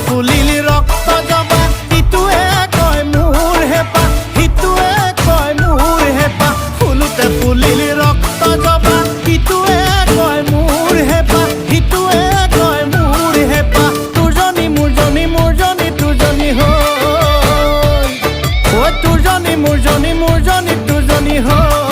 ফুলিলি ৰক্ত জবা ইটোৱে কয় মোৰ হেঁপাহ সিটোৱে কয় মোৰ হেঁপাহ ফুলোতে ফুলিলি ৰক্ত জবা ইটোৱে কয় মোৰ হেঁপাহ সিটোৱে কয় মোৰ হেঁপাহ তোৰজনী মোৰজনী মোৰজনী তোৰজনী হৈ তোৰজনী মোৰজনী মোৰজনী তোৰজনী হৈ